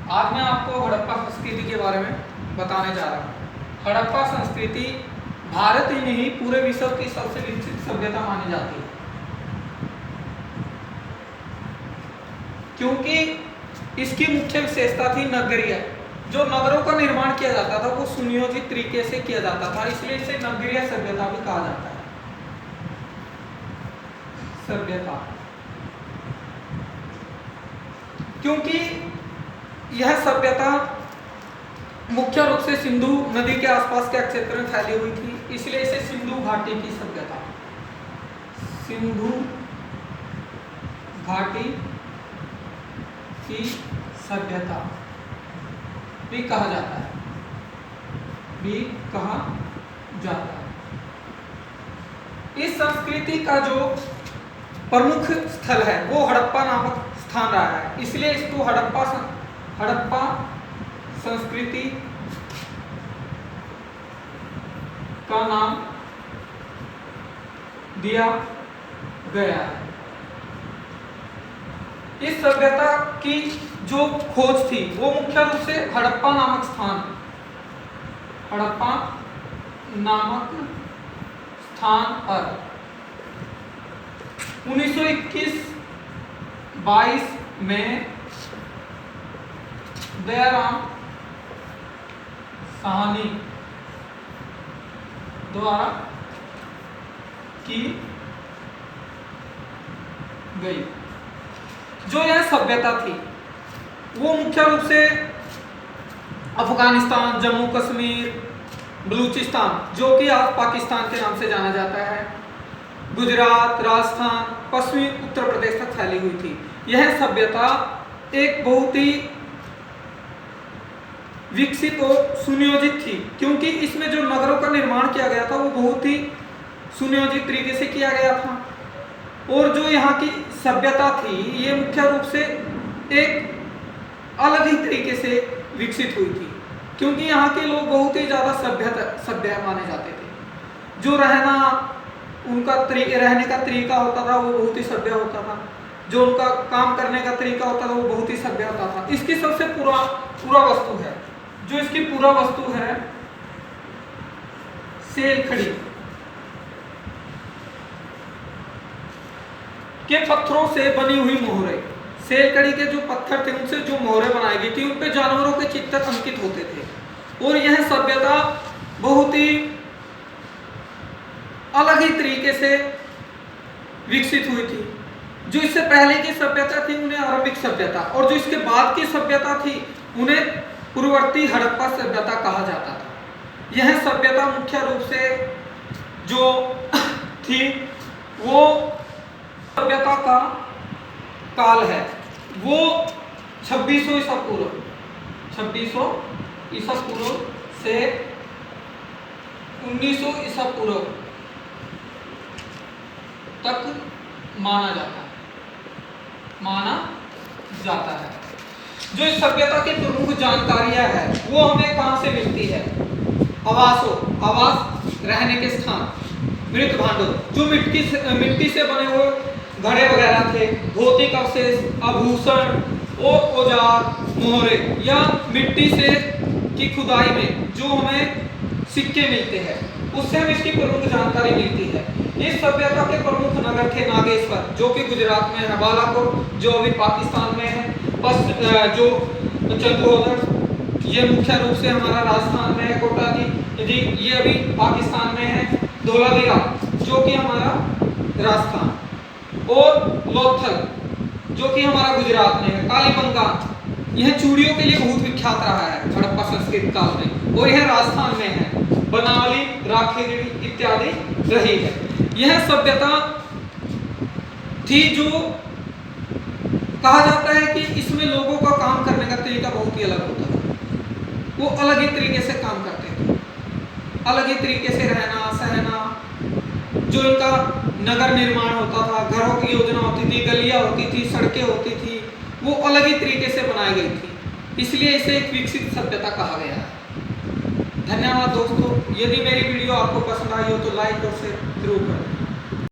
आज मैं आपको हड़प्पा संस्कृति के बारे में बताने जा रहा हूँ। हड़प्पा संस्कृति भारत ही नहीं पूरे विश्व की सबसे विकसित सभ्यता मानी जाती है, क्योंकि इसकी मुख्य विशेषता थी नगरीय। जो नगरों का निर्माण किया जाता था वो सुनियोजित तरीके से किया जाता था, इसलिए इसे नगरीय सभ्यता भी कहा जाता है। सभ्यता क्योंकि यह सभ्यता मुख्य रूप से सिंधु नदी के आसपास के क्षेत्र में फैली हुई थी, इसलिए इसे सिंधु घाटी की सभ्यता, सिंधु घाटी की सभ्यता भी कहा जाता है, इस संस्कृति का जो प्रमुख स्थल है वो हड़प्पा नामक स्थान रहा है, इसलिए इसको हड़प्पा संस्कृति का नाम दिया गया है। इस सभ्यता की जो खोज थी वो मुख्य रूप से हड़प्पा नामक स्थान पर 1921-22 में दयाराम साहनी द्वारा की गई। जो यह सभ्यता थी वो मुख्य रूप से अफगानिस्तान, जम्मू कश्मीर, बलूचिस्तान जो कि आज पाकिस्तान के नाम से जाना जाता है, गुजरात, राजस्थान, पश्चिमी उत्तर प्रदेश तक फैली हुई थी। यह सभ्यता एक बहुत ही विकसित और सुनियोजित थी, क्योंकि इसमें जो नगरों का निर्माण किया गया था वो बहुत ही सुनियोजित तरीके से किया गया था। और जो यहाँ की सभ्यता थी ये मुख्य रूप से एक अलग ही तरीके से विकसित हुई थी, क्योंकि यहाँ के लोग बहुत ही ज़्यादा सभ्य माने जाते थे। जो उनका रहने का तरीका होता था वो बहुत ही सभ्य होता था, जो उनका काम करने का तरीका होता था वो बहुत ही सभ्य होता था। इसकी सबसे पूरा वस्तु है, जो इसकी पूरा वस्तु है सेलखड़ी के पत्थरों से बनी हुई मोहरें। सेलखड़ी के जो पत्थर थे उनसे जो मोहरें बनाई गई थी उन पे जानवरों के चित्र अंकित होते थे। और यह सभ्यता बहुत ही अलग ही तरीके से विकसित हुई थी। जो इससे पहले की सभ्यता थी उन्हें आरंभिक सभ्यता, और जो इसके बाद की सभ्यता थी उन्हें पूर्ववर्ती हड़प्पा सभ्यता कहा जाता था। यह सभ्यता मुख्य रूप से जो थी वो सभ्यता का काल है वो 2600 ईसा पूर्व से 1900 ईसा पूर्व तक माना जाता है। जो इस सभ्यता की प्रमुख जानकारियां है वो हमें कहां से मिलती है? आवास, रहने के स्थान, मृत भांडों, जो मिट्टी से बने हुए घड़े वगैरह थे, भौतिक अवशेष, आभूषण और औजार, मोहरे या मिट्टी से की खुदाई में जो हमें सिक्के मिलते हैं उससे हमें इसकी प्रमुख जानकारी मिलती है। इस सभ्यता के प्रमुख नगर थे नागेश्वर जो कि गुजरात में है, बालाकोट जो अभी पाकिस्तान में है, जो चंद्रोदर ये मुख्य रूप से हमारा राजस्थान में है, कोटा जी ये अभी पाकिस्तान में है, धोलावीरा जो कि हमारा राजस्थान, और लोथल जो कि हमारा गुजरात में है, कालीबंगान यह चूड़ियों के लिए बहुत विख्यात रहा है हड़प्पा संस्कृति काल में, और यह राजस्थान में है, बनावली, राखेगढ़ी इत्यादि रही है। यह सभ्यता थी जो कहा जाता है कि इसमें लोगों का काम करने का तरीका बहुत ही अलग होता था। वो अलग ही तरीके से काम करते थे, अलग ही तरीके से रहना सहना, जो इनका नगर निर्माण होता था, घरों की योजना होती थी, गलियां होती थी, सड़कें होती थी, वो अलग ही तरीके से बनाई गई थी, इसलिए इसे एक विकसित सभ्यता कहा गया है। धन्यवाद दोस्तों। यदि मेरी वीडियो आपको पसंद आई हो तो लाइक और शेयर जरूर करें।